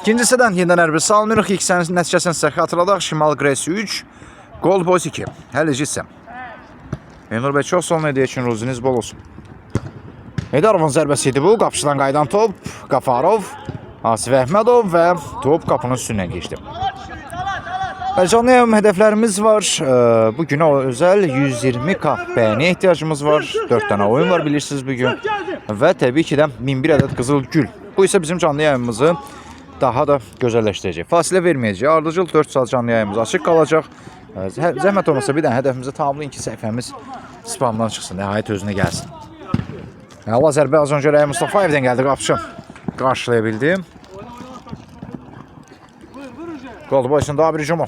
İkincisiden yeniden hərbi salmırıq. İlk sənin nəticəsini sizə xatırladaq. Şimal Qres 3, Gold Boys 2. Hələ cisəm. Elnur bəy çox son hediyə üçün ruziniz bol olsun. Hedarovun zərbəsi idi bu. Qapıçıdan qaydan top. Qafarov, Asif Əhmədov və top qapının üstündən geçdi. Canlıyım, hədəflərimiz var. Bu günə özəl 120k bəyənə ehtiyacımız var. 4 dənə oyun var bilirsiniz bugün. Və təbii ki də 1001 ədəd qızıl gül. Bu isə bizim canlı yayımımızı daha da gözəlləşdirəcək. Fasilə verməyəcək. Ardıcıl 4 saat canlı yayımımız açıq qalacaq. Zəhmət olmasa bir dənə hədəfimizi tamamlayın ki səhifəmiz spamdan çıxsın. Nəhayət özünə gəlsin. Allah zərbə az öncə Rəhim Mustafayevdən gəldi qapıçı. Qarşılaya bildim. Gold Boys'un daha bir hücumu.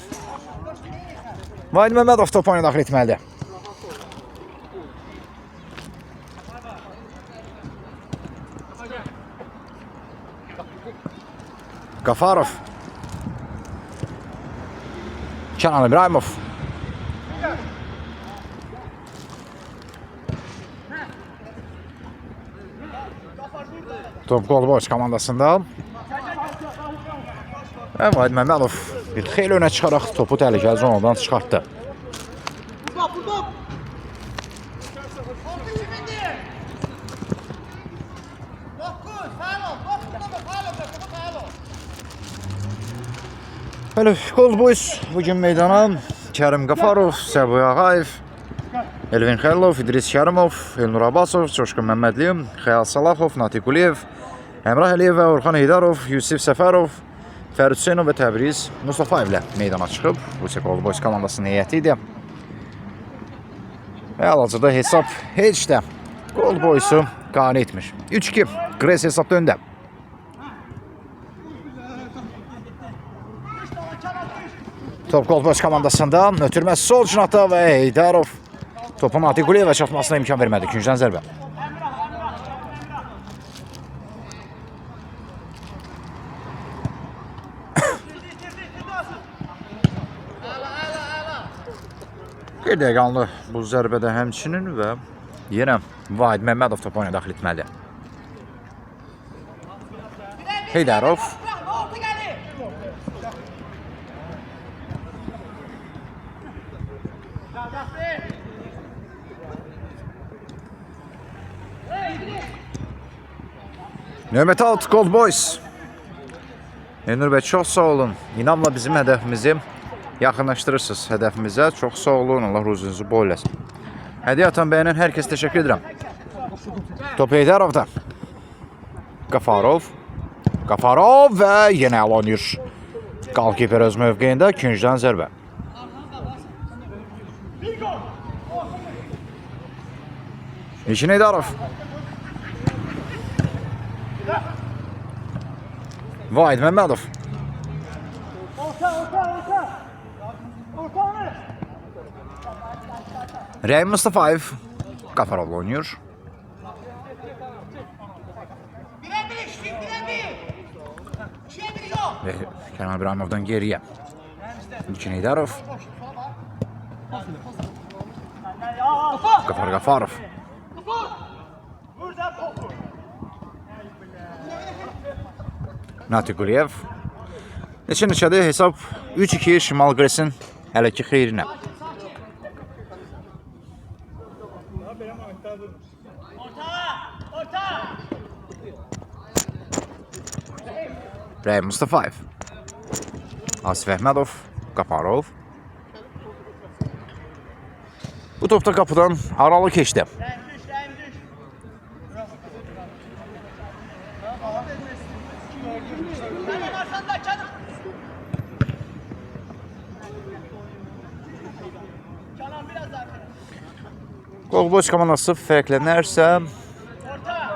Vahid Məmmədov top oyuna daxil etməlidir. Qafarov. Kenan İbrahimov. Top Gold Boys komandasında. Vahid Məmmədov bir xeyli önə çıxaraq topu təhlükəli zonadan çıxartdı. Bəli, Gold Boys bugün meydana Kərim Qafarov, Səbuy Ağayev, Elvin Xəlilov, İdris Kərimov, Elnur Abbasov, Coşqun Məmmədliyev, Xəyal Salaxov, Natiq Quliyev, Əmrah Əliyev və Orxan Heydarov, Yusif Səfərov, Fərid Hüseynov və Təbriz Mustafayevlə meydana çıxıb. Bu isə Gold Boys komandasının heyəti idi. Və hal-hazırda hesab heç də Gold Boys'u qane etmiş. 3-2 Qres hesabda öndə. Top Gold Boys komandasında ötürmə sol cinata və Heydarov topun Natiq Quliyevə çatmasına imkan vermədi. İkinciden zərbə. Bir dəqiqanlı bu zərbədə həmçinin və yenə Vahid Məmmədov top oyuna daxil etməli. Heydarov. Növbəti out Gold Boys. Elnur bəy çox sağ olun. İnanla bizim hədəfimizi yaxınlaşdırırsınız hədəfimizə. Çox sağ olun. Allah ruzunuzu bol eləsin. Hədiyyə atan bəyənən hər kəs təşəkkür edirəm. Top Heydarov'da. Qafarov. Qafarov və yenə əl oynayır. Qalkiper öz mövqeyində. İkinciden zərbə. İşin Heydarov. Vahid Məmmədov. Rəhim Mustafayev Qafarovla oynuyor. Ve Kenan İbrahimov'dan geriye. İlkin Heydarov. Qafarov. Natiq Quliyev. Neçə-neçədir hesab 3-2 Şimal Qres'in hələ ki xeyrinə. Rəhim Mustafayev. Asif Əhmədov. Qafarov. Bu topda qapıdan aralı keçdi. Gold Boys komandası fərqlənərsə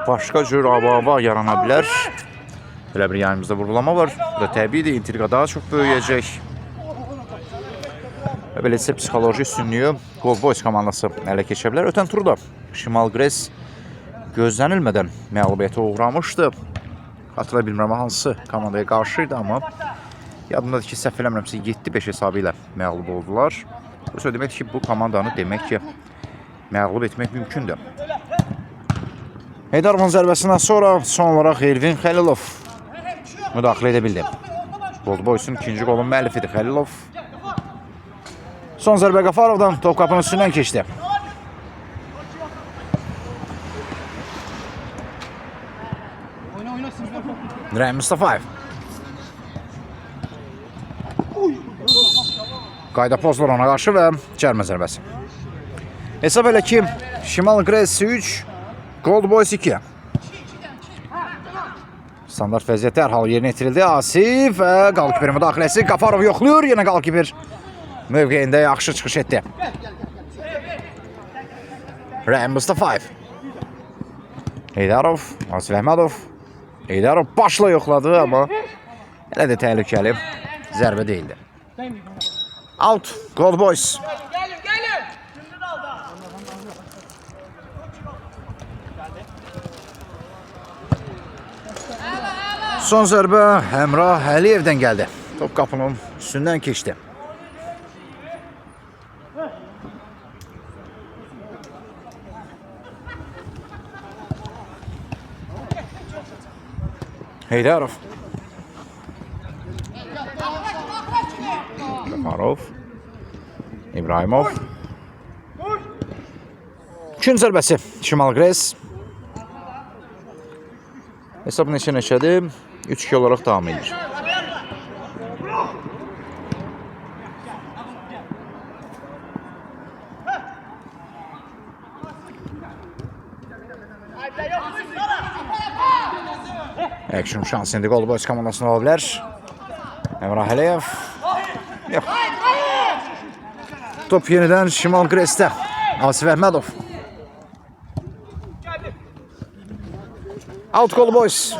başqa cür hava yarana bilər. Belə bir yanımızda vurgulama var. Bu da təbiidir, intriqa daha çox böyüyəcək. Və beləsə psixoloji üstünlüyü Gold Boys komandası ələ keçə bilər. Ötən turda Şimal Qres gözlənilmədən məğlubiyyətə uğramışdı. Hatıra bilmirəm hansı komandaya qarşıydı, amma yadımdadır ki, səhv eləmirəmsə 7-5 hesabı ilə məğlub oldular. Bu söz deməkdir ki, bu komandanı demək ki, məğlub etmək mümkündür. Heydarovun zərbəsindən sonra son olaraq Elvin Xəlilov müdaxilə edə bildi. Gold Boys'un ikinci golun müəllifidir Xəlilov. Son zərbə Qafarovdan top qapının üstündən keçdi. Rəhim Mustafayev. Qayda pozdur ona qarşı və cərmə zərbəsi. Hesab elə ki, Şimal Qres 3, Gold Boys 2. Standart vəziyyət dərhal yerinə yetirildi. Asif və qalkiper müdaxiləsi. Qafarov yoxluyur, yenə qalkiper mövqeyində yaxşı çıxış etdi. Rəhim Mustafayev. Eydarov, Asif Əhmədov. Eydarov başla yoxladı, amma hələ də təhlükəli zərbə deyildi. Out, Gold Boys. Son zərbə Əmrah Əliyevdən gəldi. Top qapının üstündən keçdi. Heydarov. Qafarov. İbrahimov. Üçün zərbəsi Şimal Qres. Hesab neçədir? 3-2 olaraq davam edir. Action şans indi Gold Boys komandasına ola bilər. Əmrah Əliyev. Yox. Top yenidən Şimal Qres'də. Asif Əhmədov. Out Gold Boys.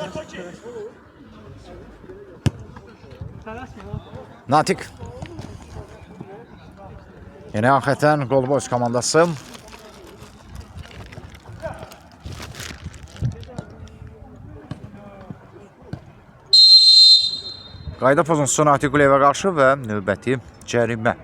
Natik. Yine hakikaten Gold Boys komandası. Qayda pozisyonu Natik Guleyevə qarşı və növbəti cərimə.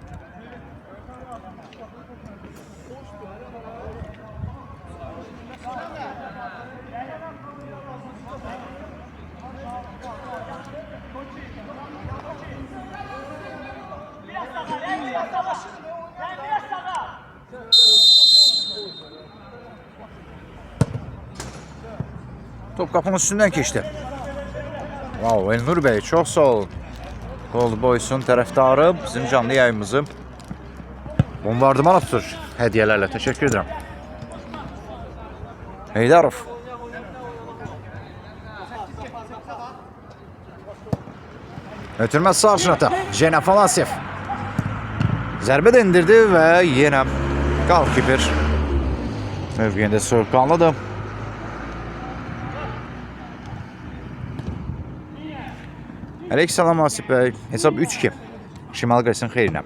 Top qapının üstündən keçdi. Wow, Elnur Bey, çox sağ olun. Gold Boys'un tərəfdarı bizim canlı yayımızı bombardımana tutur hədiyyələrlə. Təşəkkür edirəm. Heydarov. Ötürməz sağ şınata. Jen Afanasyev. Zərbə də indirdi və yenə qalkiper mövqeyində soyuqqanlıdır. Aleykümselam Asif Bey. Hesab 3-2. Şimal Qres'in xeyrinə.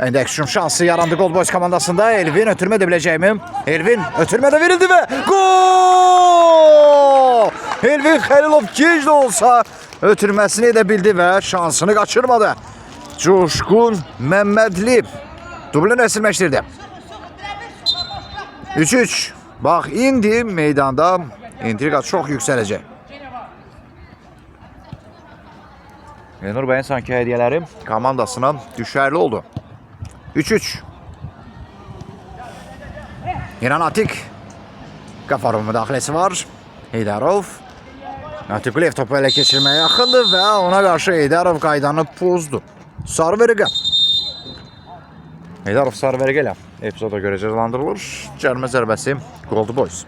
İndi aksiyon şansı yarandı Gold Boys komandasında. Elvin ötürmə edə biləcəkmi? Elvin ötürmə də verildi və gol! Elvin Xəlilov gec də olsa ötürməsini edə bildi və şansını qaçırmadı. Coşqun Məmmədli dublu nəsilməşdirdi. 3-3. Bax, indi meydanda intriqa çox yüksələcək. Elnur Bey'in sanki hediyeleri komandasına düşerli oldu. 3-3. Yine Natik. Qafarov müdaxiləsi var. Heydarov. Natik Guleyev topu ele keçirməyə yaxındır və ona qarşı Heydarov qaydanı pozdu. Sarı vergə. Heydarov sarı vergə ilə epizoda görə cəzalandırılır. Cərmə zərbəsi Gold Boys.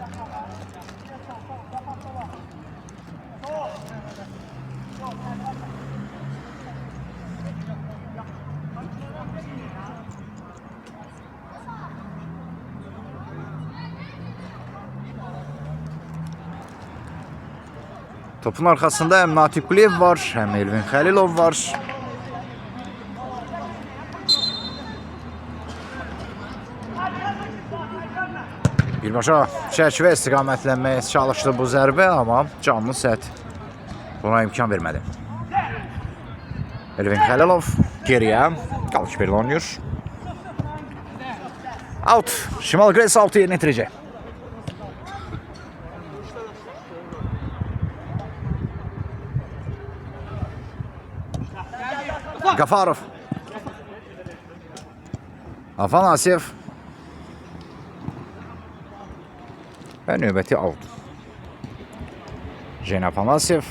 Topun arkasında hem Natik Guleyev var, hem Elvin Xəlilov var. Birbaşa çərçivə istiqamətlənməyə çalışdı bu zərbə, amma canlı sət buna imkan vermədi. Elvin Xəlilov geriyə qalkiperlə oynayır. Out. Şimal Qres 6 yerinə itirəcək. Qafarov. Afanasyev. Və növbəti out. Jen Afanasyev.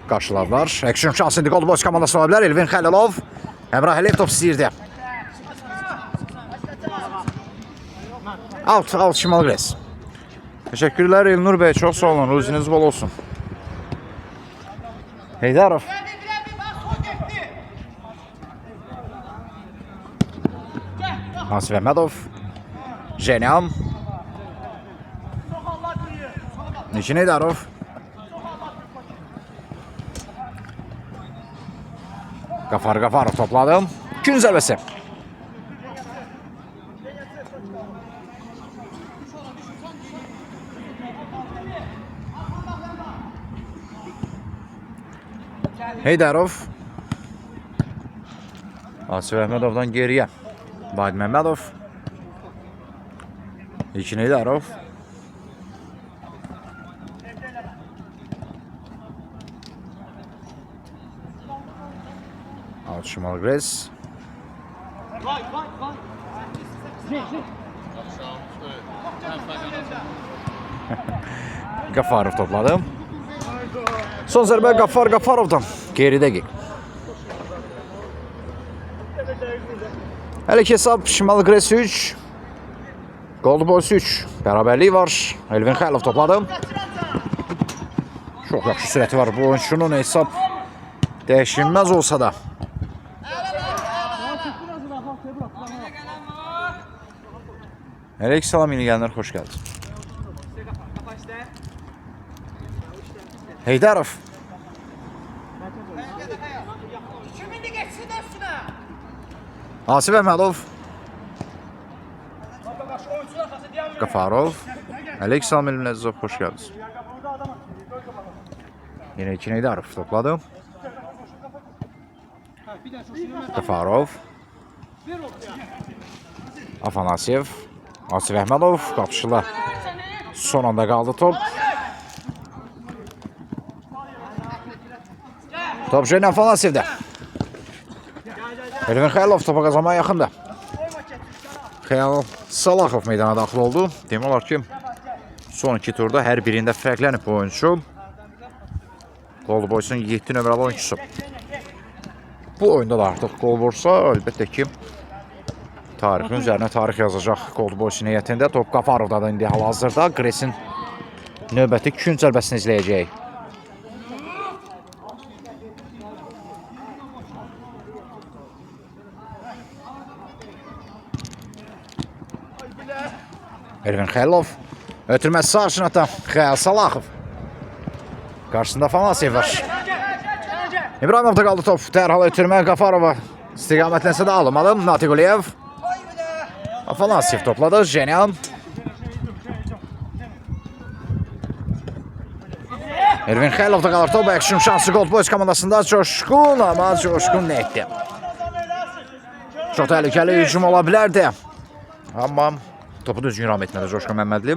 Qarşıladılar. Action şansı indi Gold Boys komandası ola bilər. Elvin Xəlilov. Əmrah Əliyev top istəyirdi. Out Şimal Qres. Təşəkkürlər Elnur bəy, çox sağ olun. Ruziniz bol olsun. Heydarov. Nasif Əhmədov. Jeniam. Nikin Heydarov. Qafarov topladı. Gün zərbəsi. Heydarov. Asif Əhmədovdan geriyə. Vahid Məmmədov. İkin Heydarov. Out Şimal Qres. Qafarov topladı. Son zərbə Qafarovdan. Geridə qeyb. Hələ ki hesab Şimal Qres 3. Gold Boys 3. Bərabərlik var. Elvin Xəlilov topladı. Çox yaxşı sürəti var bu oyunçunun, hesab dəyişilməz olsa da. Əleyk salam, yeni gələnlər, xoş gəldiniz. Heydarov. Asif Əhmədov. Qafarov. Əleyk salam, Elvin Əzizov, xoş gəldiniz. Yine iki Heydarov topladı. Qafarov. Afanasyev. Asif Əhmədov qapışıla son anda qaldı top. Top Jen Afanasyevdə. Elvin Xəlilov topa qazanmaya yaxındır. Xəyal Salaxov meydana daxil oldu. Demək olar ki, son iki turda hər birində fərqlənib bu oyuncu. Gold Boys'un 7 nömrəli oyuncusu. Bu oyunda da artıq gol vursa, əlbəttə ki, tarixin üzərinə tarix yazacaq Gold Boys'un heyətində. Top Qafarovda da indi hal-hazırda. Qresin növbəti gün zərbəsini izləyəcək. Elvin Xəlilov. Ötürməsi sağ şınata. Xəyal Salaxov. Qarşısında Afanasyev var. İbrahimovda qaldı top. Dərhal ötürmə Qafarova istiqamətlənsə də alınmadı. Natiguliyev. Afanasyev topladı. Jeniam. Elvin Xəlilovda qalır top. Action şansı Gold Boys komandasında. Coşqun, amma Coşqun nə etdi? Çox təhlükəli hücum ola bilərdi. Amma topu düzgün ram etmədi Coşqun Məmmədli.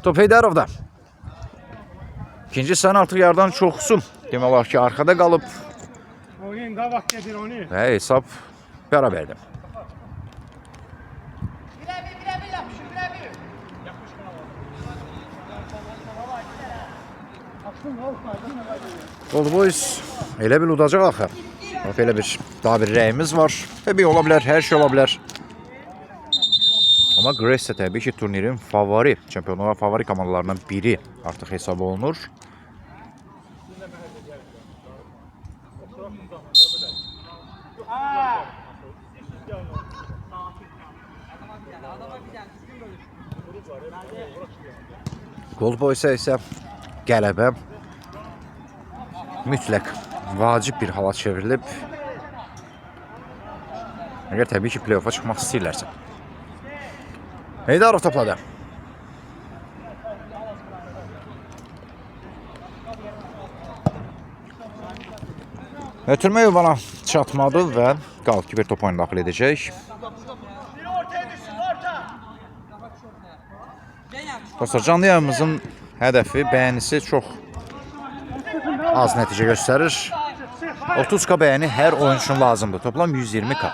Top Heydarovda. İkinci sənə artıq yardan çoxsu. Demək olar ki, arxada qalıb. Və hesab bərabərdir. Gold Boys elə bil udacaq axı. Elə bir daha bir rəyimiz var. Təbii ola bilər, hər şey ola bilər. Amma Qres də təbii ki, turnirin favori, çempionluğa favori komandalarından biri artıq hesab olunur. Gold Boys'a isə qələbə mütləq vacib bir hala çevrilib. Əgər təbii ki, play-off'a çıxmaq istəyirlərsə. Heydarov topladı. Ötürmə yuvana çatmadı və qalki bir top oyunu daxil edəcək. Dostlar, canlı yayımızın hədəfi, bəyənisi çox az nəticə göstərir. 30k bəyəni hər oyun üçün lazımdır. Toplam 120k.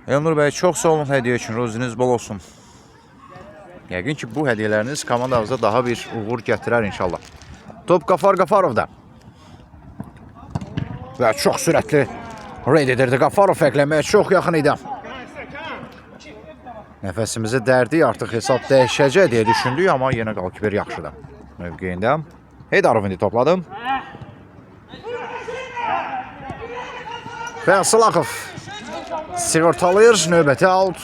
Elnur bəy, çox sağ olun hədiyyə üçün. Roziniz bol olsun. Yəqin ki, bu hədiyyələriniz komandamıza daha bir uğur gətirər inşallah. Top Qafarovda. Və çox sürətli reyd edirdi. Qafarov fərqləməyə çox yaxın idi. Nəfəsimizi dərdik, artıq hesab dəyişəcək deyə düşündük, amma yenə qalkiper yaxşıdır. Mövqeyində. Heydarov indi topladım. Və Sılaxov sigortalayır, növbəti out.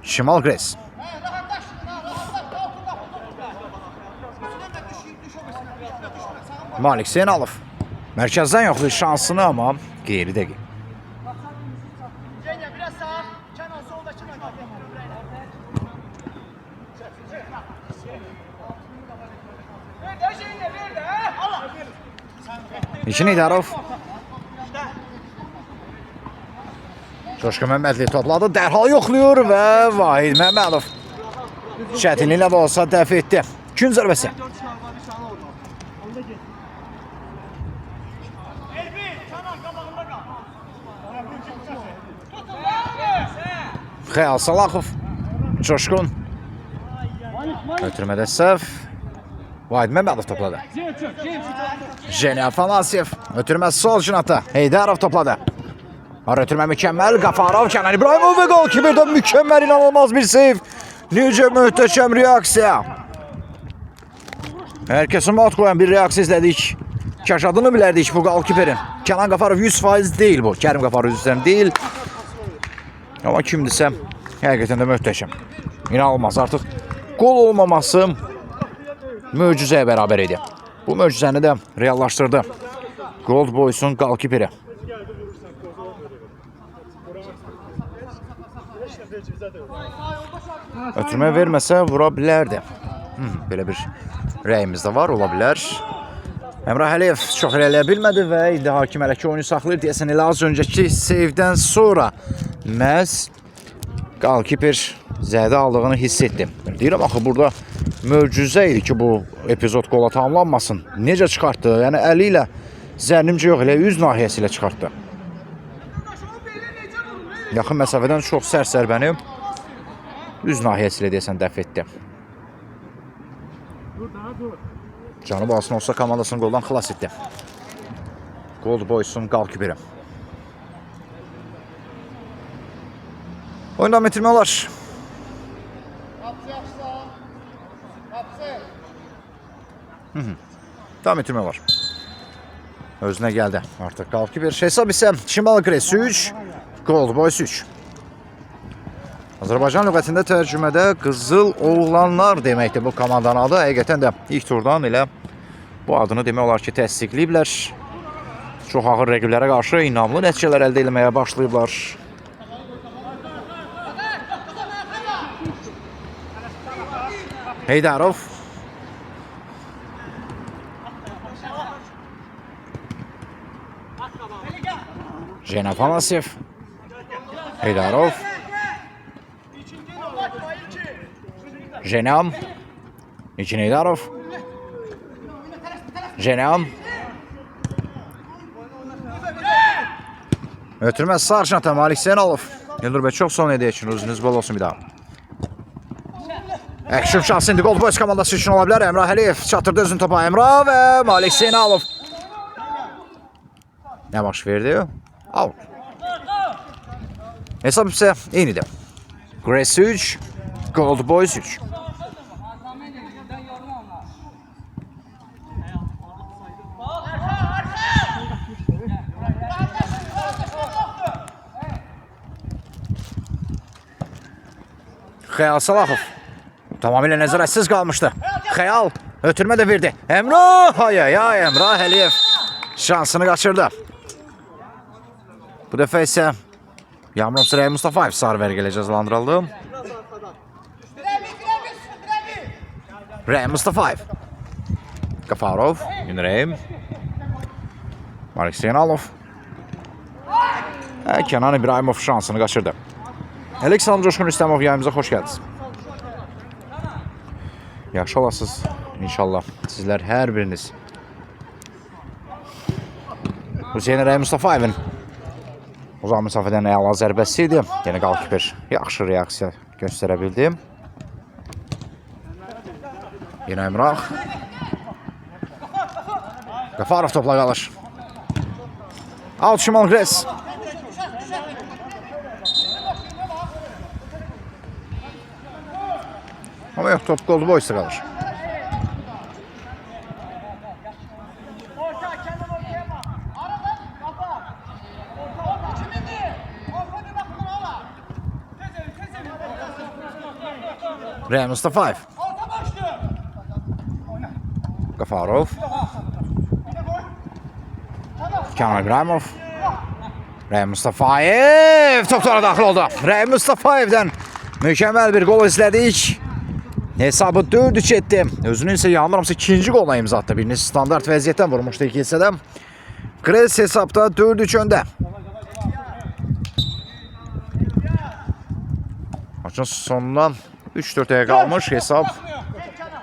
Şimal Gres. Malik Zeynalov. Mərkəzdən yoxlayır şansını, amma qeyri-də qeyri. İçin İdarov. Coşqun Məmmədli topladı. Dərhal yoxlayır və Vahid Məmmədov çətinliklə də olsa dəf etdi. Gün zərbəsi. Xəyal Salaxov. Coşqun. Ötürmədə səhv. Vahid Məmmədov topladı. Jeni Afanasyev. Ötürmə sol cinata. Heydarov topladı. Ötürmə mükəmməl. Qafarov, Kənan İbrahimov və qalkiperdə mükəmməl, inanılmaz bir seyv. Necə möhtəşəm reaksiya. Hər kəsin mat qoyan bir reaksiya izlədik. Kaş adını bilərdik bu qalkiperin. Kənan Qafarov 100% deyil bu. Kərim Qafarov 100% deyil. Amma kimdirsə, həqiqətən də möhtəşəm. İnanılmaz. Artıq qol olmaması möcüzəyə bərabər idi. Bu möcüzəni də reallaşdırdı Gold Boys'un qalkiperi. Ötürmə verməsə vura bilərdi. Belə bir rəyimiz də var, ola bilər. Əmrah Əliyev çox eləyə bilmədi və indi Hakim Ələki oyunu saxlayır. Deyəsən elə az öncəki sevdən sonra məhz qalkiper zədə aldığını hiss etdim. Deyirəm, axı burada möcüzə idi ki, bu epizod qola tamamlanmasın. Necə çıxartdı? Yəni əli ilə zənnimcə yox, elə üz nahiyəsi ilə çıxartdı. Yaxın məsafədən çox sərt zərbəni üz nahiyəsi ilə deyəsən dəf etdi. Canı balsın olsa komandasını qoldan xilas etdi. Gold Boys'un qalkiperi. Oyundan bitirmə olar. Tam bitirmə var. Özünə gəldi artıq qalkiper. Hesab isə Şimal Gres 3, Gold Boys 3. Azərbaycan lüğətində tərcümədə qızıl oğlanlar deməkdir bu komandanın adı. Həqiqətən də ilk turdan elə bu adını demək olar ki, təsdiqləyiblər. Çox ağır rəqiblərə qarşı inamlı nəticələr əldə etməyə başlayıblar. Heydarov. Jeni Afanasyev. Heydarov. Jenam. İçin Heydarov. Jenam. Ötürmə Sarjanta Malik Zeynalov. Elnur bəy, çox son hediyə üçün özünüz bol olsun bir daha. Əksif şansı indi Gold Boys komandası üçün ola bilər. Əmrah Əliyev çatırdı özün topa. Əmrah və Malik Zeynalov. Nə baş verdi? Out. Hesab isə eynidir. Gres 3, Gold Boys 3. Xəyal Salaxov tamamilə nəzarətsiz qalmışdı. Xəyal ötürmə də verdi. Əmrah, Əmrah Əliyev şansını qaçırdı. Bu dəfə isə Yamrov Sıraya Mustafayev sarı vərgələ cəzalandırıldı. Rəyim Mustafayev. Qafarov, Rəyim. Malik Zeynalov. Kənan İbrahimov şansını qaçırdı. Aleksandr Coşqun İstəmov yayımıza xoş gəldiniz. Yaxşı olasınız inşallah. Sizlər hər biriniz Hüseyin Rəy Mustafayevin uzaq məsafədən əla zərbəsi idi. Yəni qalkiper yaxşı reaksiya göstərə bildi. Yenə Emrah. Qafarov topla qalır. Alt Şimal Gres. Ama yok, top goldu boysa kalır. Rəy Mustafayev. Qafarov. Kemal İbrahimov. Rəy Mustafayev toplara daxil oldu. Rəy Mustafayev'dən mükemmel bir gol izlədik. Hesabı 4-3 etdi. Özünün ise yanılmıramsa ikinci golla imza attı. Birini standart vəziyyətdən vurmuşdu iki hissədə. Gres hesabda 4-3 öndə. Maçın sonundan 3-4 dəqiqə qalmış hesab.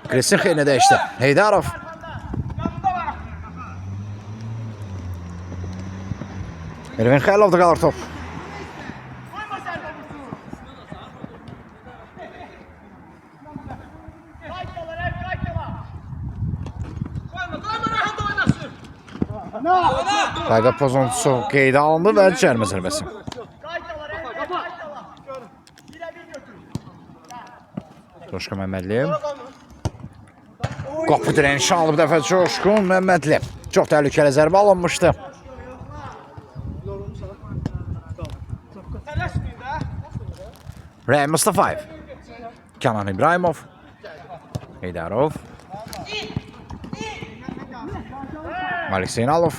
Gres'in xeyrinə dəyişdi. Heydarov. Elvin Xəylov'da qalır top. Qayda pozuntusu qeydə alındı və cərmə zərbəsi. Coşqun Məmmədli. Qapı dirənişi alıb dəfə Coşqun Məmmədli. Çox təhlükəli zərbə alınmışdı. Rəy Mustafayev. Kenan İbrahimov. Heydarov. Malik Zeynalov.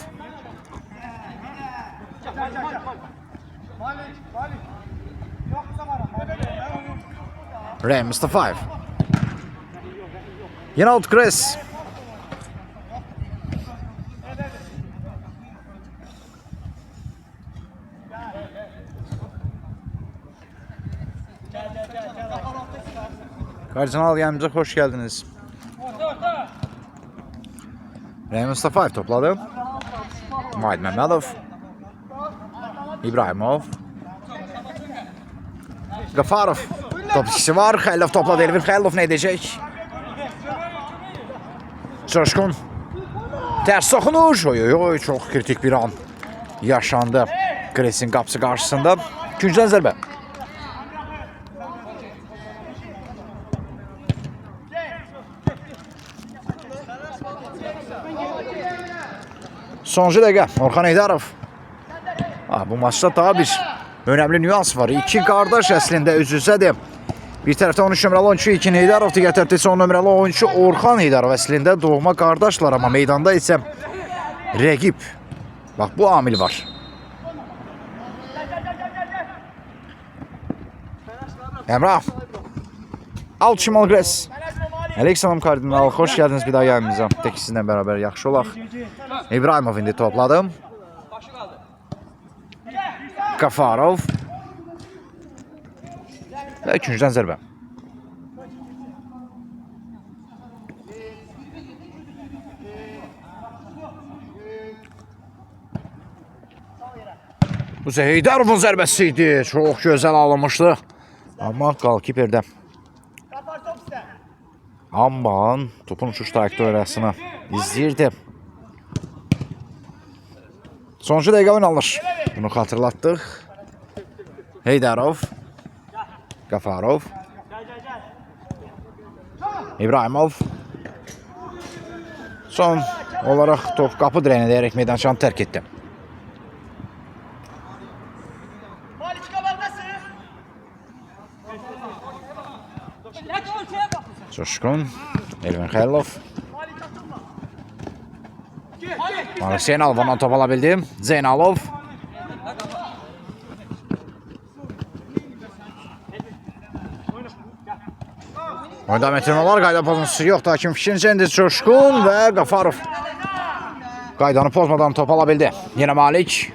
Rəy Mustafayev. Yenald Gres. Kardinal yayımıza hoş geldiniz. Rəy Mustafayev topladı. Vahid Məmmədov. İbrahimov. Qafarov. Top ikisi var. Xəylov topladı. Elvin Xəylov nə edəcək? Coşqun. Tərs toxunuş. Oy, çox kritik bir an yaşandı. Gres'in qapısı qarşısında. Güncdən zərbə. Sonuncu dəqiqə. Orxan Heydarov. Bu maçda daha bir önemli nüans var. İki qardaş əslində üz-üzədir. Bir tərəfdə 13 nömrəli oyuncu İlkin Heydarov, digər tərəfdə isə 10 nömrəli oyuncu Orxan Heydarov. Əslində doğma qardaşlar, amma meydanda isə rəqib. Bax, bu amil var. Emrah. Alt Şimal Gres. Aleyküm Kardinal, hoş geldiniz bir daha yayımıza. Tek sizinlə beraber yaxşı olaq. İbrahimov indi topladım. Qafarov. Və ikinciden zərbə. Bu Heydarovun zərbəsi idi. Çox gözəl alınmışdı. Amma qalkiperdə. Amman topun uçuş trayektoriyasını izləyirdi. Sonuncu dəqiqə oynanılır. Bunu xatırlatdıq. Heydarov. Qafarov. İbrahimov. Son olaraq top qapı dirəyinə dəyərək meydançanı tərk etdi. Coşqun. Elvin Xəylov. Malik Zeynalov ondan top ala bildi. Zeynalov. Oyunda metrinolar qayda pozuntusu yoxdur. Hakim fikrincə Coşqun və Qafarov. Qaydanı pozmadan top ala bildi. Yenə Malik.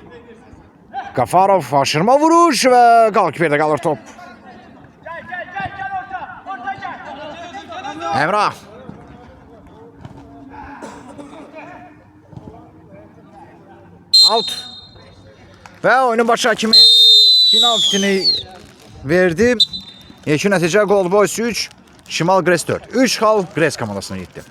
Qafarov aşırma vuruş və qalkiperdə qalır top. Emrah. out. Və oyunun başı hakimi final fitini verdi. Yekun nəticə Gold Boys 3, Şimal Gres 4. 3 xal Gres komandasına getdi.